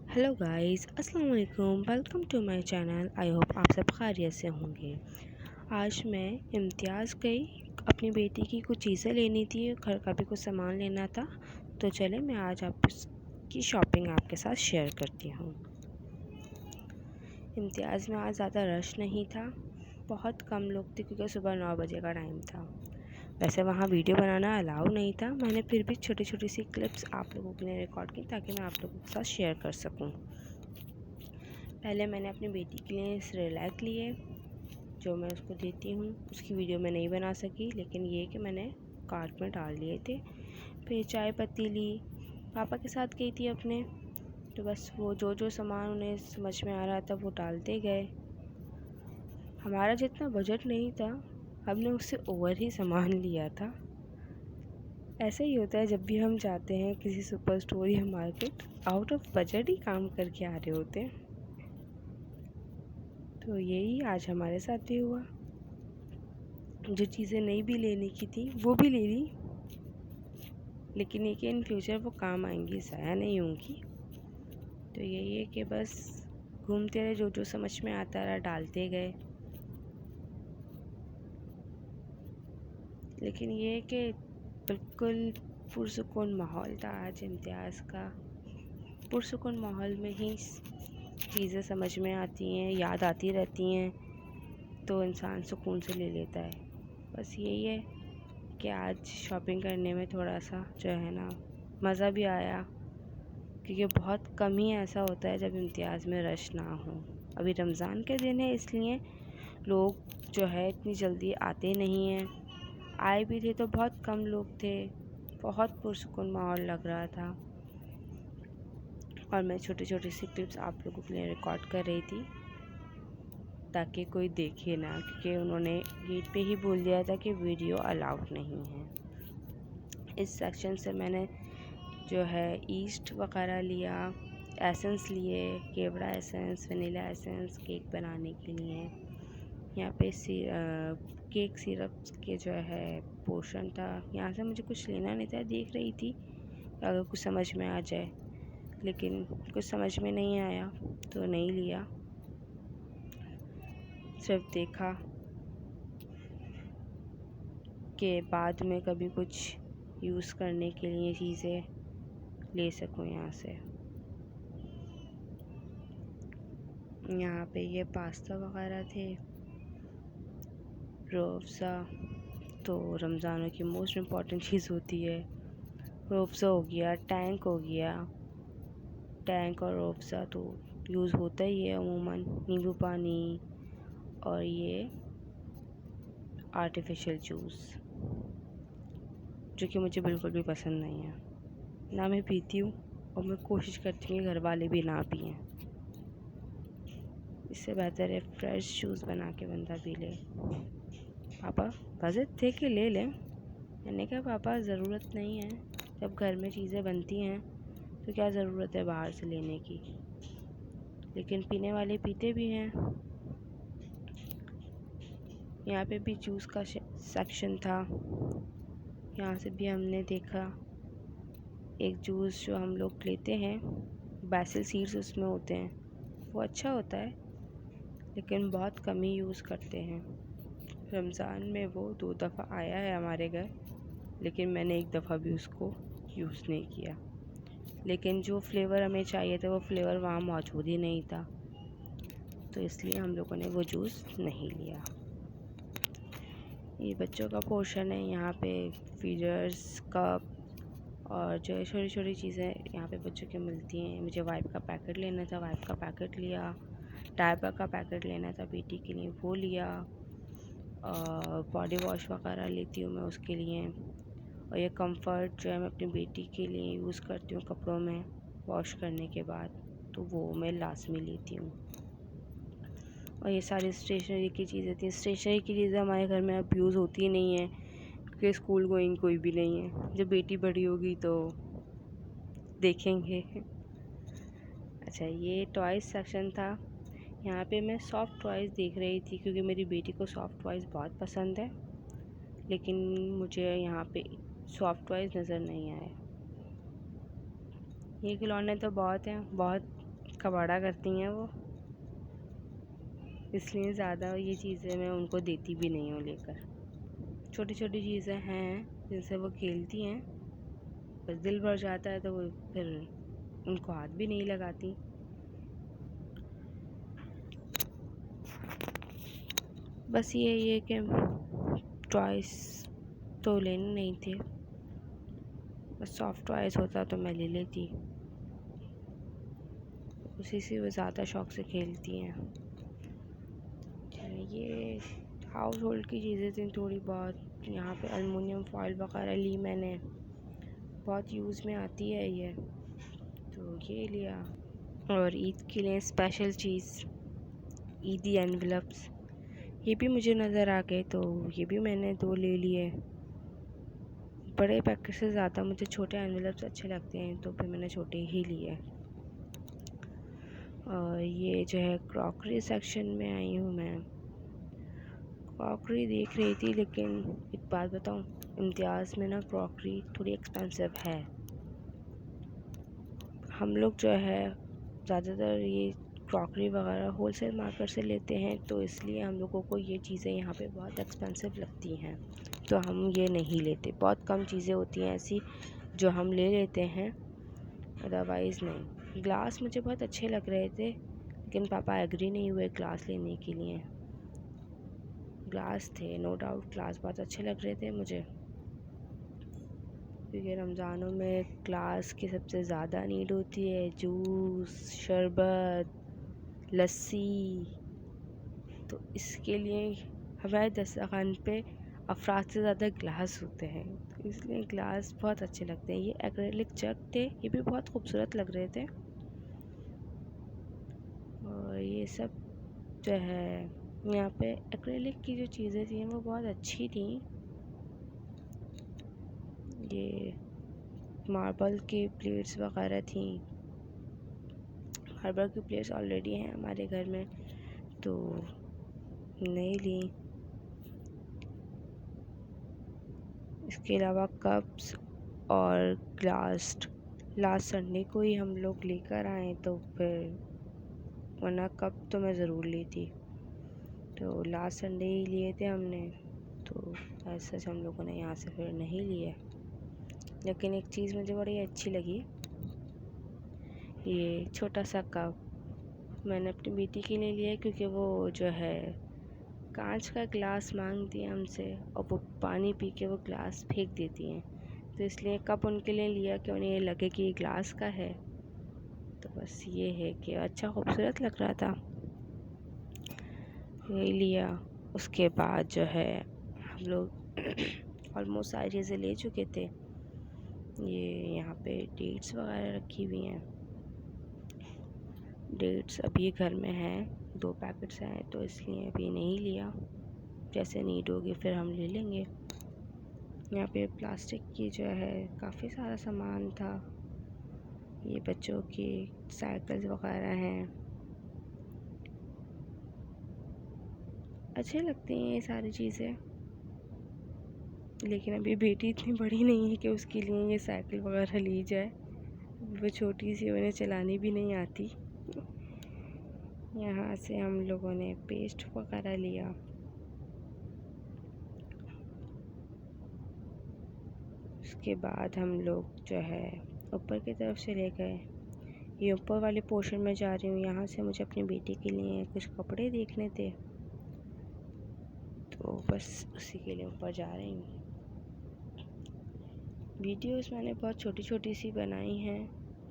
Hello guys, अस्सलाम वालेकुम। Welcome to my channel. I hope आप सब खैरियत से होंगे। आज मैं इम्तियाज़ गई, अपनी बेटी की कुछ चीज़ें लेनी थी, घर का भी कुछ सामान लेना था। तो चले मैं आज आपकी शॉपिंग आपके साथ शेयर करती हूँ। इम्तियाज़ में आज ज़्यादा रश नहीं था, बहुत कम लोग थे क्योंकि सुबह 9 बजे का टाइम था। वैसे वहाँ वीडियो बनाना अलाउ नहीं था, मैंने फिर भी छोटी छोटी सी क्लिप्स आप लोगों के लिए रिकॉर्ड की ताकि मैं आप लोगों के साथ शेयर कर सकूँ। पहले मैंने अपनी बेटी के लिए सेरेलैक लिए, जो मैं उसको देती हूँ। उसकी वीडियो मैं नहीं बना सकी, लेकिन ये कि मैंने कार्ट में डाल लिए थे। फिर चाय पत्ती ली, पापा के साथ गई थी अपने, तो बस वो जो सामान उन्हें समझ में आ रहा था वो डालते गए। हमारा जितना बजट नहीं था, हमने उससे ओवर ही सामान लिया था। ऐसा ही होता है जब भी हम जाते हैं किसी सुपर स्टोर या मार्केट, आउट ऑफ बजट ही काम करके आ रहे होते हैं। तो यही आज हमारे साथ भी हुआ। जो चीज़ें नहीं भी लेने की थी वो भी ले ली, लेकिन ये कि इन फ्यूचर वो काम आएंगी, ज़ाया नहीं होंगी। तो यही है कि बस घूमते रहे, जो समझ में आता रहा डालते गए। लेकिन ये है कि बिल्कुल पुरसुकून माहौल था आज इम्तियाज़ का। पुरसुकून माहौल में ही चीज़ें समझ में आती हैं, याद आती रहती हैं, तो इंसान सुकून से ले लेता है। बस यही है कि आज शॉपिंग करने में थोड़ा सा जो है ना मज़ा भी आया, क्योंकि बहुत कम ही ऐसा होता है जब इम्तियाज़ में रश ना हो। अभी रमज़ान के दिन है, इसलिए लोग जो है इतनी जल्दी आते नहीं हैं। आए भी थे तो बहुत कम लोग थे, बहुत पुरसुकून माहौल लग रहा था। और मैं छोटी छोटी सी क्लिप्स आप लोगों के लिए रिकॉर्ड कर रही थी ताकि कोई देखे ना, क्योंकि उन्होंने गेट पे ही बोल दिया था कि वीडियो अलाउड नहीं है। इस सेक्शन से मैंने जो है ईस्ट वगैरह लिया, एसेंस लिए, केवड़ा एसेंस, वनीला एसेंस केक बनाने के लिए। यहाँ पे केक सिरप के जो है पोर्शन था। यहाँ से मुझे कुछ लेना नहीं था, देख रही थी अगर कुछ समझ में आ जाए, लेकिन कुछ समझ में नहीं आया तो नहीं लिया। सिर्फ देखा कि बाद में कभी कुछ यूज़ करने के लिए चीज़ें ले सकूँ यहाँ से। यहाँ पे ये पास्ता वगैरह थे, रूअफ़ज़ा तो रमज़ानों की मोस्ट इम्पॉर्टेंट चीज़ होती है। रूअफ़ज़ा हो गया, टैंक हो गया। टैंक और रूअफ़ज़ा तो यूज़ होता ही है अमूमन, नींबू पानी और ये आर्टिफिशियल जूस, जो कि मुझे बिल्कुल भी पसंद नहीं है, ना मैं पीती हूँ, और मैं कोशिश करती हूँ कि घर वाले भी ना पिएं। इससे बेहतर है फ्रेश जूस बना के बंदा पी ले। पापा बजट थे कि ले लें, मैंने कहा पापा ज़रूरत नहीं है, जब घर में चीज़ें बनती हैं तो क्या ज़रूरत है बाहर से लेने की। लेकिन पीने वाले पीते भी हैं। यहाँ पे भी जूस का सेक्शन था, यहाँ से भी हमने देखा एक जूस जो हम लोग लेते हैं, बैसिल सीड्स उसमें होते हैं, वो अच्छा होता है, लेकिन बहुत कम ही यूज़ करते हैं। रमज़ान में वो 2 दफ़ा आया है हमारे घर, लेकिन मैंने एक दफ़ा भी उसको यूज़ नहीं किया। लेकिन जो फ्लेवर हमें चाहिए था वो फ्लेवर वहाँ मौजूद ही नहीं था, तो इसलिए हम लोगों ने वो जूस नहीं लिया। ये बच्चों का पोर्शन है, यहाँ पे फीडर्स, कप और जो है छोटी छोटी चीज़ें यहाँ पे बच्चों के मिलती हैं। मुझे वाइप का पैकेट लेना था, वाइप का पैकेट लिया। डायपर का पैकेट लेना था बेटी के लिए, वो लिया। बॉडी वॉश वगैरह लेती हूँ मैं उसके लिए। और ये कंफर्ट जो है मैं अपनी बेटी के लिए यूज़ करती हूँ कपड़ों में वॉश करने के बाद, तो वो मैं लाजमी लेती हूँ। और ये सारी स्टेशनरी की चीज़ें थी। स्टेशनरी की चीज़ें हमारे घर में अब यूज़ होती नहीं है, क्योंकि स्कूल गोइंग कोई भी नहीं है। जब बेटी बड़ी होगी तो देखेंगे। अच्छा, ये टॉयज़ सेक्शन था। यहाँ पे मैं सॉफ्ट टॉयज़ देख रही थी, क्योंकि मेरी बेटी को सॉफ्ट टॉयज़ बहुत पसंद है, लेकिन मुझे यहाँ पे सॉफ्ट टॉयज़ नज़र नहीं आए। ये खिलौने तो बहुत हैं, बहुत कबाड़ा करती हैं वो, इसलिए ज़्यादा ये चीज़ें मैं उनको देती भी नहीं हूँ लेकर। छोटी छोटी चीज़ें हैं जिनसे वो खेलती हैं, बस दिल भर जाता है तो वो फिर उनको हाथ भी नहीं लगाती। बस ये है कि टॉयस तो लेने नहीं थे, बस सॉफ्ट टॉयस होता तो मैं ले लेती, उसी से वो ज़्यादा शौक़ से खेलती हैं। ये हाउस होल्ड की चीज़ें थी थोड़ी बहुत, यहाँ पे एलुमिनियम फॉइल वगैरह ली मैंने, बहुत यूज़ में आती है ये, तो ये लिया। और ईद के लिए स्पेशल चीज़ ईदी एनवलप्स, ये भी मुझे नज़र आ गए तो ये भी मैंने 2 ले लिए। बड़े पैकेट से ज़्यादा मुझे छोटे एनवलप्स अच्छे लगते हैं तो फिर मैंने छोटे ही लिए। और ये जो है क्रॉकरी सेक्शन में आई हूँ मैं, क्रॉकरी देख रही थी, लेकिन एक बात बताऊँ, इम्तियाज़ में ना क्रॉकरी थोड़ी एक्सपेंसिव है। हम लोग जो है ज़्यादातर ये क्रॉकरी वगैरह होलसेल मार्केट से लेते हैं, तो इसलिए हम लोगों को ये चीज़ें यहाँ पे बहुत एक्सपेंसिव लगती हैं, तो हम ये नहीं लेते। बहुत कम चीज़ें होती हैं ऐसी जो हम ले लेते हैं, अदरवाइज़ नहीं। ग्लास मुझे बहुत अच्छे लग रहे थे, लेकिन पापा एग्री नहीं हुए ग्लास लेने के लिए। ग्लास थे, नो डाउट ग्लास बहुत अच्छे लग रहे थे मुझे, क्योंकि रमज़ानों में ग्लास की सबसे ज़्यादा नीड होती है। जूस, शरबत, लस्सी, तो इसके लिए हमारे दस्तरखान पे अफराद से ज़्यादा ग्लास होते हैं, तो इसलिए ग्लास बहुत अच्छे लगते हैं। ये एक्रेलिक जग थे, ये भी बहुत खूबसूरत लग रहे थे। और ये सब जो है यहाँ पे एक्रेलिक की जो चीज़ें थी वो बहुत अच्छी थी। ये मार्बल की प्लेट्स वगैरह थी, मार्बल की प्लेट्स ऑलरेडी हैं हमारे घर में तो नहीं ली। इसके अलावा कप्स और ग्लास लास्ट संडे को ही हम लोग लेकर आए, तो फिर वरना कप तो मैं ज़रूर ली थी, तो लास्ट संडे ही लिए थे हमने, तो ऐसा हम लोगों ने यहाँ से फिर नहीं लिए। लेकिन एक चीज़ मुझे बड़ी अच्छी लगी, ये छोटा सा कप मैंने अपनी बेटी के लिए लिया, क्योंकि वो जो है कांच का ग्लास मांगती है हमसे और वो पानी पी के वो ग्लास फेंक देती हैं, तो इसलिए कप उनके लिए लिया कि उन्हें ये लगे कि ये ग्लास का है। तो बस ये है कि अच्छा खूबसूरत लग रहा था, यही लिया। उसके बाद जो है हम लोग ऑलमोस्ट सारी चीज़ें ले चुके थे। ये यहाँ पे डेट्स वगैरह रखी हुई हैं, डेट्स अभी घर में हैं, 2 पैकेट्स हैं, तो इसलिए अभी नहीं लिया, जैसे नीड होगी फिर हम ले लेंगे। यहाँ पे प्लास्टिक की जो है काफ़ी सारा सामान था, ये बच्चों की साइकिल्स वगैरह हैं, अच्छे लगते हैं ये सारी चीज़ें। लेकिन अभी बेटी इतनी बड़ी नहीं है कि उसके लिए ये साइकिल वगैरह ली जाए, वो छोटी सी, उन्हें चलानी भी नहीं आती। यहाँ से हम लोगों ने पेस्ट वगैरह लिया। उसके बाद हम लोग जो है ऊपर की तरफ चले गए, ये ऊपर वाले पोर्शन में जा रही हूँ। यहाँ से मुझे अपनी बेटी के लिए कुछ कपड़े देखने थे, तो बस उसी के लिए ऊपर जा रही हूँ। वीडियोस मैंने बहुत छोटी छोटी सी बनाई हैं,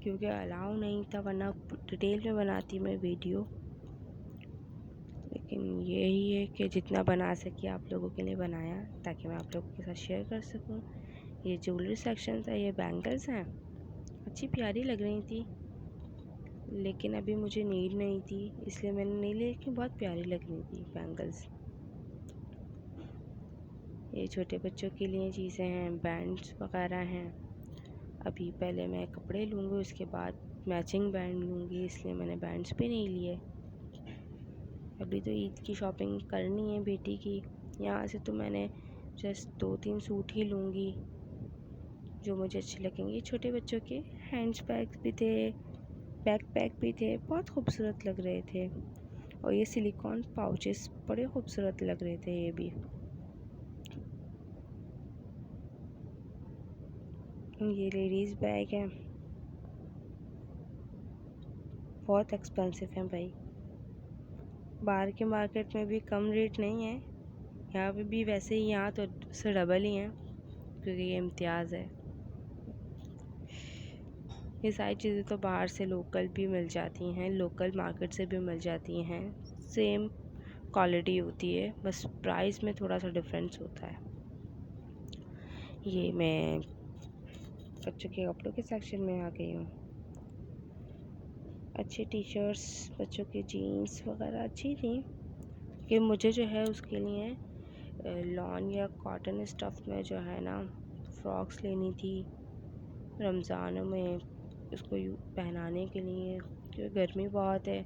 क्योंकि अलाउ नहीं था, वरना डिटेल में बनाती मैं वीडियो। लेकिन यही है कि जितना बना सकी आप लोगों के लिए बनाया, ताकि मैं आप लोगों के साथ शेयर कर सकूं। ये ज्वेलरी सेक्शन था, ये बैंगल्स हैं, अच्छी प्यारी लग रही थी, लेकिन अभी मुझे नीड नहीं थी इसलिए मैंने नहीं ली, लेकिन बहुत प्यारी लग रही थी बैंगल्स। ये छोटे बच्चों के लिए चीज़ें हैं, बैंड्स वगैरह हैं। अभी पहले मैं कपड़े लूँगी, उसके बाद मैचिंग बैंड लूँगी, इसलिए मैंने बैंड्स भी नहीं लिए। अभी तो ईद की शॉपिंग करनी है बेटी की, यहाँ से तो मैंने जस्ट 2-3 सूट ही लूँगी जो मुझे अच्छे लगेंगे। छोटे बच्चों के हैंड्स बैग्स भी थे, बैकपैक भी थे, बहुत खूबसूरत लग रहे थे। और ये सिलिकॉन पाउचेस बड़े खूबसूरत लग रहे थे ये भी। ये लेडीज़ बैग है, बहुत एक्सपेंसिव है भाई। बाहर के मार्केट में भी कम रेट नहीं है, यहाँ पे भी वैसे ही, यहाँ तो उससे डबल ही है क्योंकि ये इम्तियाज़ है। ये सारी चीज़ें तो बाहर से लोकल भी मिल जाती हैं, लोकल मार्केट से भी मिल जाती हैं, सेम क्वालिटी होती है, बस प्राइस में थोड़ा सा डिफरेंस होता है। ये मैं बच्चों के कपड़ों के सेक्शन में आ गई हूँ। अच्छी टी शर्ट्स, बच्चों की जीन्स वगैरह अच्छी थी कि मुझे जो है उसके लिए लॉन या कॉटन स्टफ़ में जो है ना फ्रॉक्स लेनी थी रमज़ानों में, उसको पहनाने के लिए, क्योंकि गर्मी बहुत है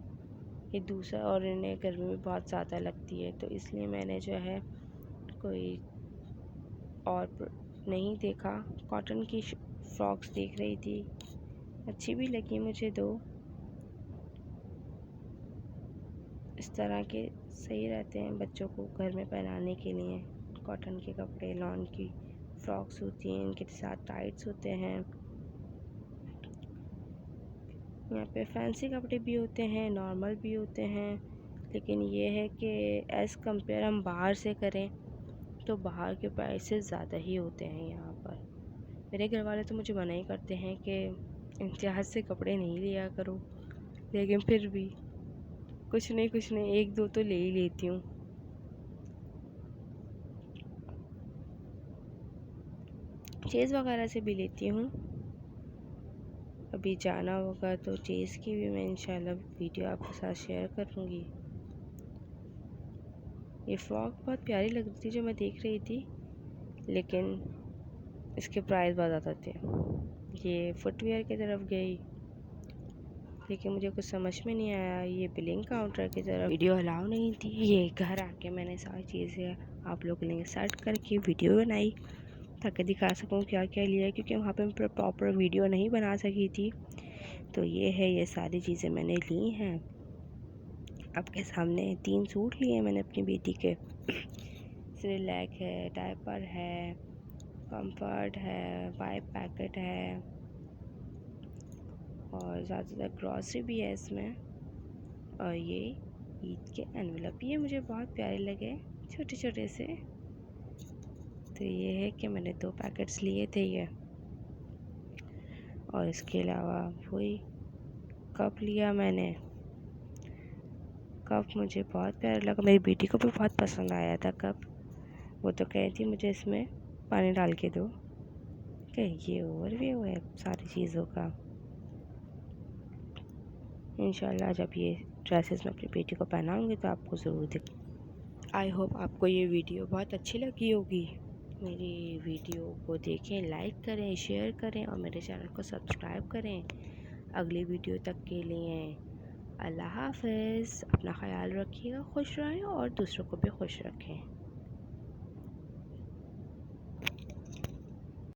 ये दूसरा, और इन्हें गर्मी भी बहुत ज़्यादा लगती है, तो इसलिए मैंने जो है कोई और नहीं देखा। कॉटन की फ्रॉक्स देख रही थी, अच्छी भी लगी मुझे दो। इस तरह के सही रहते हैं बच्चों को घर में पहनाने के लिए। कॉटन के कपड़े, लॉन की फ्रॉक्स होती हैं, इनके साथ टाइट्स होते हैं। यहाँ पे फैंसी कपड़े भी होते हैं, नॉर्मल भी होते हैं, लेकिन ये है कि एज़ कंपेयर हम बाहर से करें तो बाहर के प्राइसेस ज़्यादा ही होते हैं यहाँ पर। मेरे घर वाले तो मुझे मना ही करते हैं कि इम्तियाज़ से कपड़े नहीं लिया करो, लेकिन फिर भी कुछ नहीं एक दो तो ले ही लेती हूँ। चेज़ वगैरह से भी लेती हूँ, अभी जाना होगा तो चेज़ की भी मैं इंशाल्लाह वीडियो आपके साथ शेयर करूँगी। ये फ्रॉक बहुत प्यारी लग रही थी जो मैं देख रही थी, लेकिन इसके प्राइस बहुत ज़्यादा थे। ये फुटवेयर की तरफ गई, लेकिन मुझे कुछ समझ में नहीं आया। ये बिलिंग काउंटर की तरफ वीडियो अलाउ नहीं थी। ये घर आके मैंने सारी चीज़ें आप लोगों के लिए सेट करके वीडियो बनाई ताकि दिखा सकूँ क्या क्या लिया, क्योंकि वहाँ पे मैं प्रॉपर वीडियो नहीं बना सकी थी। तो ये है, ये सारी चीज़ें मैंने ली हैं आपके सामने। 3 सूट लिए मैंने अपनी बेटी के। सिरिलैक है, डायपर है, कंफर्ट है, वाइप पैकेट है, और ज़्यादातर ग्रॉसरी भी है इसमें। और ये ईद के एनवेलप, ये मुझे बहुत प्यारे लगे, छोटे छोटे से। तो ये है कि मैंने 2 पैकेट्स लिए थे ये, और इसके अलावा वही कप लिया मैंने। कप मुझे बहुत प्यारा लगा, मेरी बेटी को भी बहुत पसंद आया था कप। वो तो कह रही थी मुझे इसमें पानी डाल के दो। क्या ये ओवरव्यू है सारी चीज़ों का। इंशाल्लाह जब ये ड्रेसेस मैं अपनी बेटी को पहनाऊँगी तो आपको ज़रूर दिख। आई होप आपको ये वीडियो बहुत अच्छी लगी होगी। मेरी वीडियो को देखें, लाइक करें, शेयर करें और मेरे चैनल को सब्सक्राइब करें। अगली वीडियो तक के लिए अल्लाह हाफ़िज़। अपना ख्याल रखिएगा, खुश रहें और दूसरों को भी खुश रखें।